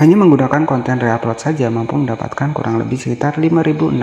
Hanya menggunakan konten reupload saja mampu mendapatkan kurang lebih sekitar $5.600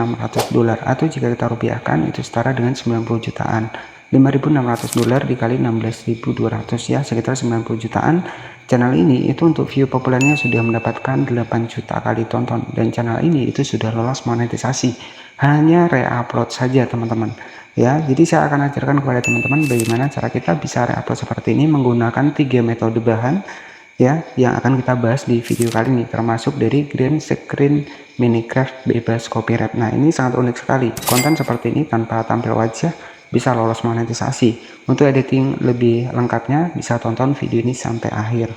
atau jika kita rupiahkan itu setara dengan 90 jutaan. $5.600 dikali 16.200 ya, sekitar 90 jutaan. Channel ini itu untuk view populernya sudah mendapatkan 8 juta kali tonton, dan channel ini itu sudah lolos monetisasi. Hanya reupload saja teman-teman ya. Jadi saya akan ajarkan kepada teman-teman bagaimana cara kita bisa reupload seperti ini menggunakan 3 metode bahan ya yang akan kita bahas di video kali ini, termasuk dari green screen Minecraft bebas copyright. Nah, ini sangat unik sekali, konten seperti ini tanpa tampil wajah bisa lolos monetisasi. Untuk editing lebih lengkapnya bisa tonton video ini sampai akhir.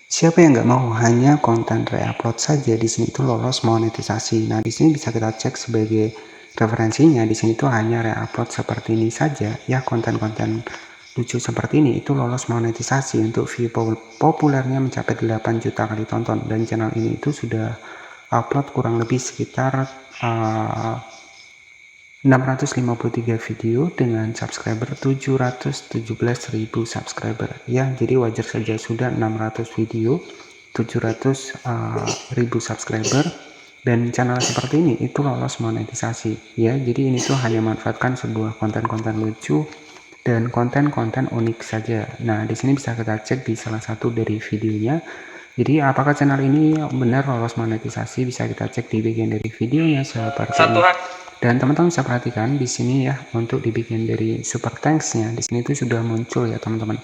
Siapa yang nggak mau hanya konten reupload saja di sini itu lolos monetisasi. Nah, di sini bisa kita cek sebagai referensinya. Di sini tuh hanya reupload seperti ini saja ya, konten-konten lucu seperti ini itu lolos monetisasi untuk view populernya mencapai 8 juta kali tonton, dan channel ini itu sudah upload kurang lebih sekitar 653 video dengan subscriber 717.000 subscriber ya. Jadi wajar saja sudah 600 video 700.000 subscriber, dan channel seperti ini itu lolos monetisasi ya. Jadi ini tuh hanya manfaatkan sebuah konten-konten lucu dan konten-konten unik saja. Nah, di sini bisa kita cek di salah satu dari videonya. Jadi apakah channel ini benar lolos monetisasi bisa kita cek di bagian dari videonya seperti ini. Dan teman-teman bisa perhatikan di sini ya, untuk dibikin dari super thanks-nya di sini itu sudah muncul ya teman-teman.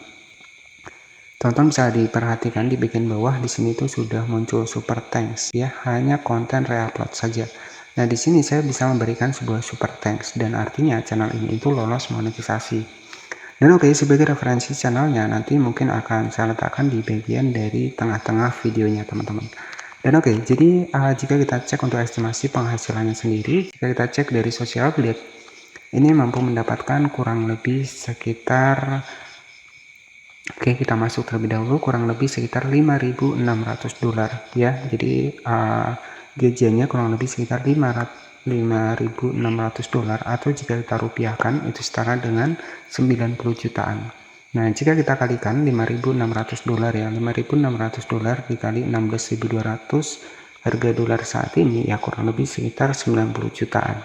Teman-teman bisa diperhatikan di bagian bawah di sini itu sudah muncul super thanks ya, hanya konten reupload saja. Nah, di sini saya bisa memberikan sebuah super thanks dan artinya channel ini itu lolos monetisasi. Dan oke, sebagai referensi channelnya nanti mungkin akan saya letakkan di bagian dari tengah-tengah videonya teman-teman. Dan oke, jadi jika kita cek untuk estimasi penghasilannya sendiri, jika kita cek dari Social Blade, ini mampu mendapatkan kurang lebih sekitar, oke kita masuk terlebih dahulu, kurang lebih sekitar $5.600 ya. Jadi gajiannya kurang lebih sekitar $5.600 atau jika kita rupiahkan itu setara dengan 90 jutaan. Nah, jika kita kalikan $5.600 ya, $5.600 dikali 16.200 harga dolar saat ini ya kurang lebih sekitar 90 jutaan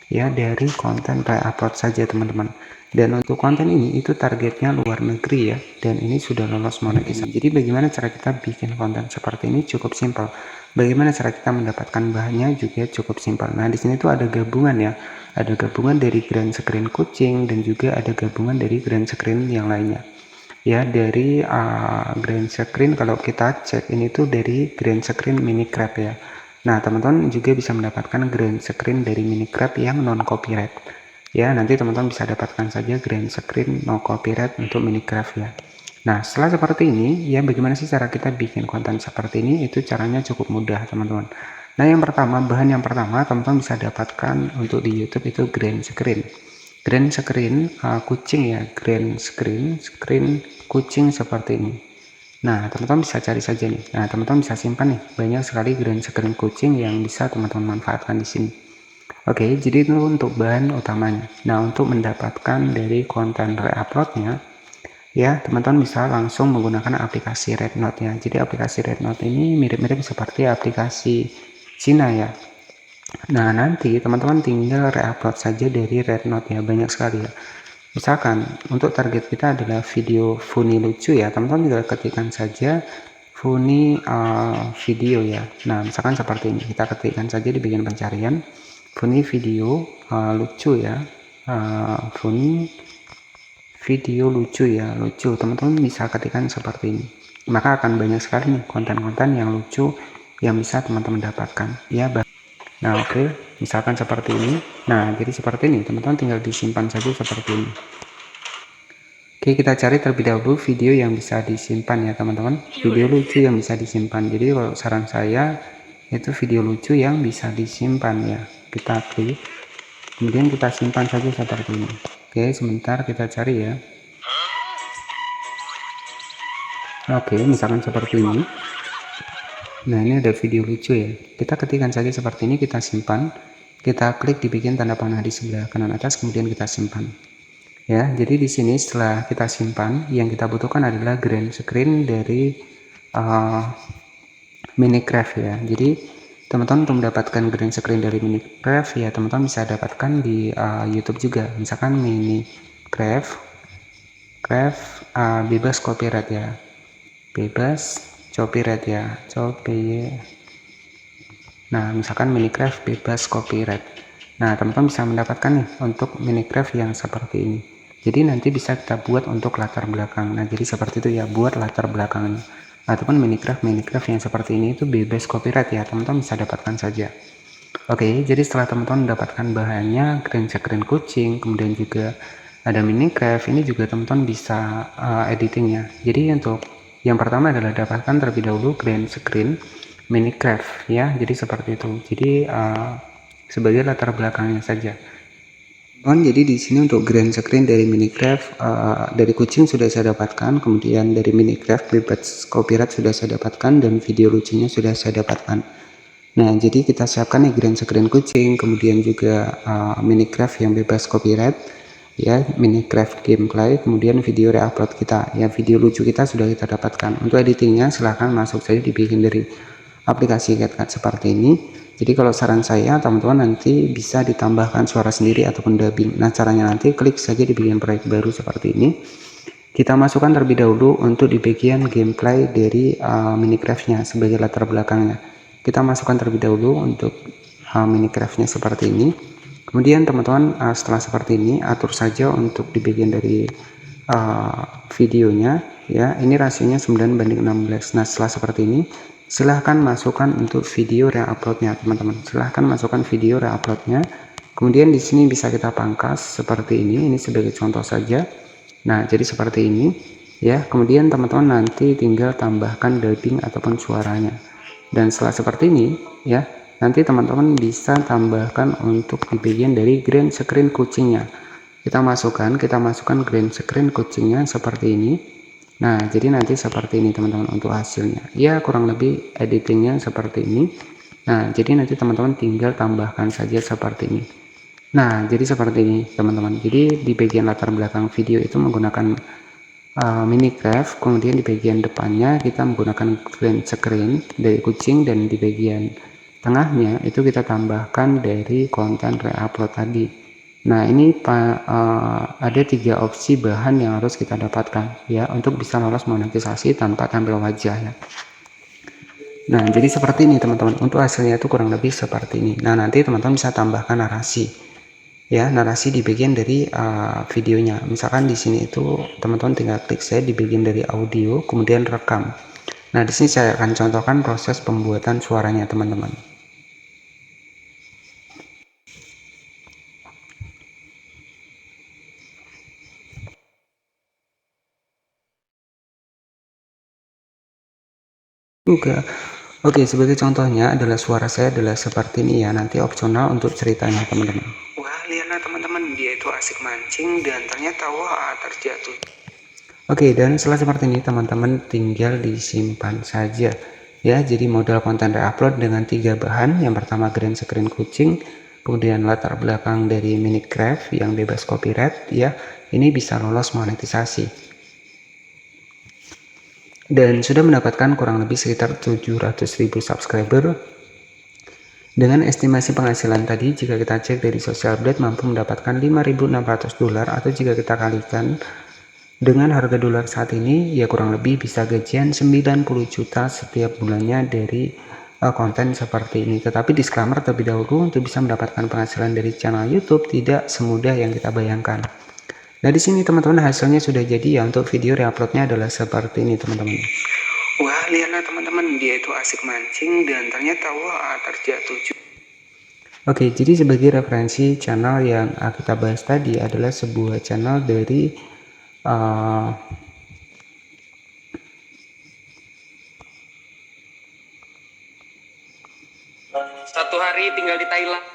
ya, dari konten reupload saja teman-teman. Dan untuk konten ini itu targetnya luar negeri ya, dan ini sudah lolos monetisasi. Jadi bagaimana cara kita bikin konten seperti ini? Cukup simpel. Bagaimana cara kita mendapatkan bahannya juga cukup simpel. Nah, di sini tuh ada gabungan ya. Ada gabungan dari green screen kucing dan juga ada gabungan dari green screen yang lainnya. Ya, dari green screen kalau kita cek ini tuh dari green screen Minecraft ya. Nah, teman-teman juga bisa mendapatkan green screen dari Minecraft yang non copyright. Ya, nanti teman-teman bisa dapatkan saja green screen no copyright untuk Minecraft ya. Nah, setelah seperti ini, ya bagaimana sih cara kita bikin konten seperti ini? Itu caranya cukup mudah teman-teman. Nah, yang pertama, bahan yang pertama teman-teman bisa dapatkan untuk di YouTube itu green screen. Green screen kucing ya, green screen kucing seperti ini. Nah, teman-teman bisa cari saja nih. Nah, teman-teman bisa simpan nih, banyak sekali green screen kucing yang bisa teman-teman manfaatkan di sini. Oke, jadi itu untuk bahan utamanya. Nah, untuk mendapatkan dari konten reuploadnya, ya teman-teman bisa langsung menggunakan aplikasi Rednote ya. Jadi aplikasi Rednote ini mirip-mirip seperti aplikasi Cina ya. Nah, nanti teman-teman tinggal reupload saja dari Rednote ya, banyak sekali ya. Misalkan untuk target kita adalah video funny lucu ya, teman-teman tinggal ketikkan saja funny video ya. Nah, misalkan seperti ini, kita ketikkan saja di bagian pencarian funny video lucu ya, funny video lucu ya, lucu. Teman-teman bisa ketikkan seperti ini, maka akan banyak sekali nih konten-konten yang lucu yang bisa teman-teman dapatkan ya. Nah, oke, misalkan seperti ini. Nah, jadi seperti ini, teman-teman tinggal disimpan saja seperti ini. Oke, kita cari terlebih dahulu video yang bisa disimpan ya teman-teman, video lucu yang bisa disimpan. Jadi kalau saran saya itu video lucu yang bisa disimpan ya, kita klik kemudian kita simpan saja seperti ini. Oke, sebentar kita cari ya. Oke, misalkan seperti ini. Nah, ini ada video lucu ya, kita ketikkan saja seperti ini, kita simpan, kita klik di bagian tanda panah di sebelah kanan atas kemudian kita simpan. Ya, jadi di sini setelah kita simpan, yang kita butuhkan adalah green screen dari Minecraft ya. Jadi teman-teman untuk mendapatkan green screen dari Minecraft ya teman-teman bisa dapatkan di YouTube juga. Misalkan Minecraft bebas copyright ya. Bebas copyright ya. Nah, misalkan Minecraft bebas copyright. Nah, teman-teman bisa mendapatkan nih untuk Minecraft yang seperti ini. Jadi nanti bisa kita buat untuk latar belakang. Nah, jadi seperti itu ya, buat latar belakangnya. Ataupun Minecraft yang seperti ini itu bebas copyright ya, teman-teman bisa dapatkan saja. Oke, jadi setelah teman-teman mendapatkan bahannya, green screen kucing, kemudian juga ada Minecraft, ini juga teman-teman bisa editingnya. Jadi untuk yang pertama adalah dapatkan terlebih dahulu green screen Minecraft ya, jadi seperti itu. Jadi sebagai latar belakangnya saja. Jadi di sini untuk green screen dari Minecraft dari kucing sudah saya dapatkan, kemudian dari Minecraft bebas copyright sudah saya dapatkan, dan video lucunya sudah saya dapatkan. Nah, jadi kita siapkan nih green screen kucing, kemudian juga Minecraft yang bebas copyright, ya, Minecraft gameplay, kemudian video reupload kita, ya, video lucu kita sudah kita dapatkan. Untuk editingnya silahkan masuk saja dibikin dari aplikasi CapCut seperti ini. Jadi kalau saran saya teman-teman nanti bisa ditambahkan suara sendiri ataupun dubbing. Nah, caranya nanti klik saja di bagian proyek baru seperti ini. Kita masukkan terlebih dahulu untuk di bagian gameplay dari Minecraft-nya sebagai latar belakangnya. Kita masukkan terlebih dahulu untuk Minecraft-nya seperti ini. Kemudian teman-teman setelah seperti ini atur saja untuk di bagian dari videonya ya. Ini rasionya 9:16. Nah, setelah seperti ini silahkan masukkan untuk video reuploadnya teman-teman. Silahkan masukkan video reuploadnya. Kemudian di sini bisa kita pangkas seperti ini. Ini sebagai contoh saja. Nah, jadi seperti ini ya. Kemudian teman-teman nanti tinggal tambahkan dubbing ataupun suaranya. Dan setelah seperti ini ya, nanti teman-teman bisa tambahkan untuk di bagian dari green screen kucingnya. Kita masukkan green screen kucingnya seperti ini. Nah, jadi nanti seperti ini teman-teman untuk hasilnya. Ya, kurang lebih editingnya seperti ini. Nah, jadi nanti teman-teman tinggal tambahkan saja seperti ini. Nah, jadi seperti ini teman-teman. Jadi di bagian latar belakang video itu menggunakan Minecraft, kemudian di bagian depannya kita menggunakan green screen dari kucing, dan di bagian tengahnya itu kita tambahkan dari konten reupload tadi. Nah, ini ada 3 opsi bahan yang harus kita dapatkan ya untuk bisa lolos monetisasi tanpa tampil wajah ya. Nah, jadi seperti ini teman-teman. Untuk hasilnya itu kurang lebih seperti ini. Nah, nanti teman-teman bisa tambahkan narasi ya, narasi di bagian dari videonya. Misalkan di sini itu teman-teman tinggal klik saya di bagian dari audio, kemudian rekam. Nah, di sini saya akan contohkan proses pembuatan suaranya teman-teman. Oke, sebagai contohnya adalah suara saya adalah seperti ini ya. Nanti opsional untuk ceritanya teman-teman. Wah, lihatlah teman-teman, dia itu asik mancing dan ternyata wah terjatuh. Oke, dan setelah seperti ini teman-teman tinggal disimpan saja ya. Jadi modal konten reupload dengan 3 bahan. Yang pertama green screen kucing, kemudian latar belakang dari Minecraft yang bebas copyright ya. Ini bisa lolos monetisasi. Dan sudah mendapatkan kurang lebih sekitar 700.000 subscriber. Dengan estimasi penghasilan tadi, jika kita cek dari Social Blade mampu mendapatkan $5.600, atau jika kita kalikan dengan harga dolar saat ini ya kurang lebih bisa gajian 90 juta setiap bulannya dari konten seperti ini. Tetapi disclaimer terlebih dahulu, untuk bisa mendapatkan penghasilan dari channel YouTube tidak semudah yang kita bayangkan. Nah, di sini teman-teman hasilnya sudah jadi ya. Untuk video reuploadnya adalah seperti ini teman-teman. Wah, lihatlah teman-teman, dia itu asik mancing dan ternyata wah terjatuh. Oke, jadi sebagai referensi channel yang kita bahas tadi adalah sebuah channel dari satu hari tinggal di Thailand.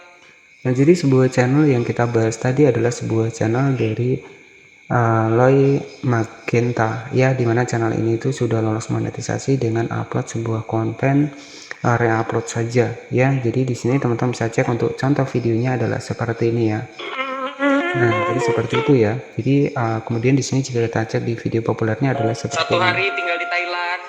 Nah, jadi sebuah channel yang kita bahas tadi adalah sebuah channel dari Loy Magenta ya, dimana channel ini itu sudah lolos monetisasi dengan upload sebuah konten reupload saja ya. Jadi di sini teman-teman bisa cek untuk contoh videonya adalah seperti ini ya. Nah, jadi seperti itu ya. Jadi kemudian di sini jika kita cek di video populernya adalah seperti Satu ini. hari tinggal di Thailand.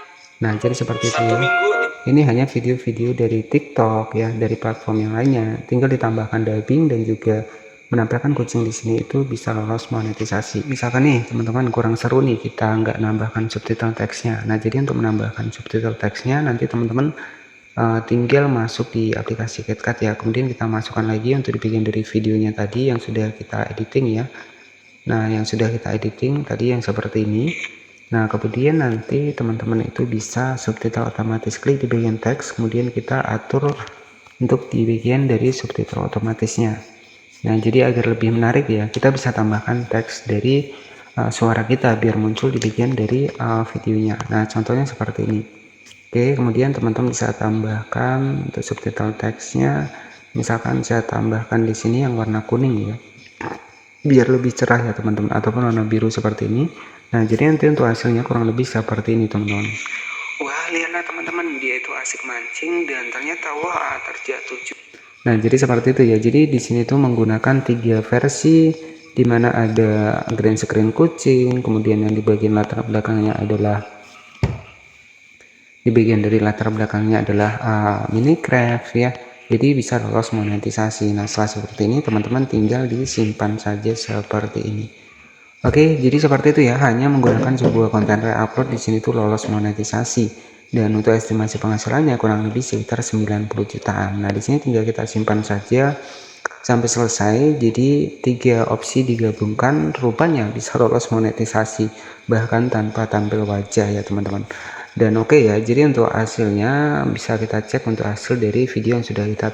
Nah, jadi seperti itu Satu ya. minggu. Ini hanya video-video dari TikTok ya, dari platform yang lainnya. Tinggal ditambahkan dubbing dan juga menampilkan kucing di sini itu bisa lolos monetisasi. Misalkan nih teman-teman kurang seru nih kita nggak nambahkan subtitle teksnya. Nah, jadi untuk menambahkan subtitle teksnya nanti teman-teman tinggal masuk di aplikasi CapCut ya. Kemudian kita masukkan lagi untuk di bagian dari videonya tadi yang sudah kita editing ya. Nah, yang sudah kita editing tadi yang seperti ini. Nah, kemudian nanti teman-teman itu bisa subtitle otomatis, klik di bagian teks, kemudian kita atur untuk di bagian dari subtitle otomatisnya. Nah, jadi agar lebih menarik ya, kita bisa tambahkan teks dari suara kita biar muncul di bagian dari videonya. Nah, contohnya seperti ini. Oke, kemudian teman-teman bisa tambahkan untuk subtitle teksnya, misalkan saya tambahkan di sini yang warna kuning ya, biar lebih cerah ya teman-teman, ataupun warna biru seperti ini. Nah, jadi nanti untuk hasilnya kurang lebih seperti ini teman-teman. Wah, lihatlah teman-teman, dia itu asik mancing dan ternyata wah terjatuh. Nah, jadi seperti itu ya. Jadi di sini tuh menggunakan 3 versi, di mana ada green screen kucing, kemudian yang di bagian latar belakangnya adalah Minecraft ya. Jadi bisa lolos monetisasi. Nah, setelah seperti ini teman-teman tinggal disimpan saja seperti ini. Oke, jadi seperti itu ya, hanya menggunakan sebuah konten re-upload di sini tuh lolos monetisasi. Dan untuk estimasi penghasilannya kurang lebih sekitar 90 jutaan. Nah, di sini tinggal kita simpan saja sampai selesai. Jadi 3 opsi digabungkan rupanya bisa lolos monetisasi bahkan tanpa tampil wajah ya, teman-teman. Dan oke ya, jadi untuk hasilnya bisa kita cek untuk hasil dari video yang sudah kita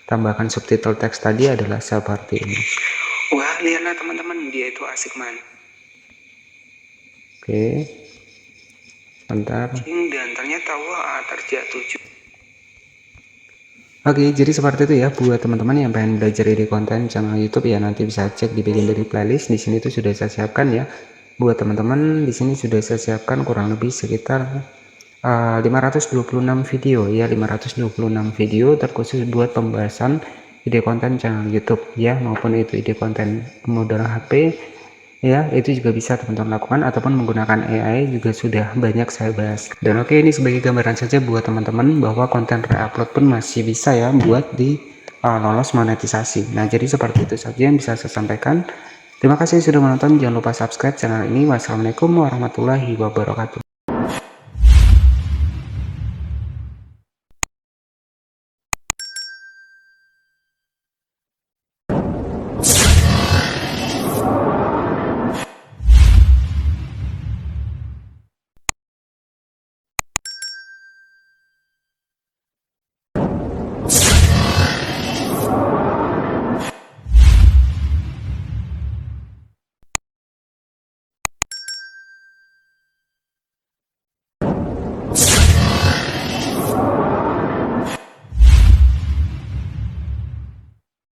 tambahkan subtitle teks tadi adalah seperti ini. Wah, lihatlah teman-teman, dia itu asik man. Oke, sebentar. Dan ternyata wah terjatuh. Oke, jadi seperti itu ya buat teman-teman yang pengen belajar ide konten channel YouTube ya, nanti bisa cek di bagian dari playlist. Di sini tuh sudah saya siapkan ya. Buat teman-teman di sini sudah saya siapkan kurang lebih sekitar 526 video ya, 526 video terkhusus buat pembahasan ide konten channel YouTube ya, maupun itu ide konten modal HP ya, itu juga bisa teman-teman lakukan, ataupun menggunakan AI juga sudah banyak saya bahas. Dan oke, ini sebagai gambaran saja buat teman-teman bahwa konten re-upload pun masih bisa ya buat di lolos monetisasi. Nah, jadi seperti itu saja yang bisa saya sampaikan. Terima kasih sudah menonton, jangan lupa subscribe channel ini. Wassalamualaikum warahmatullahi wabarakatuh.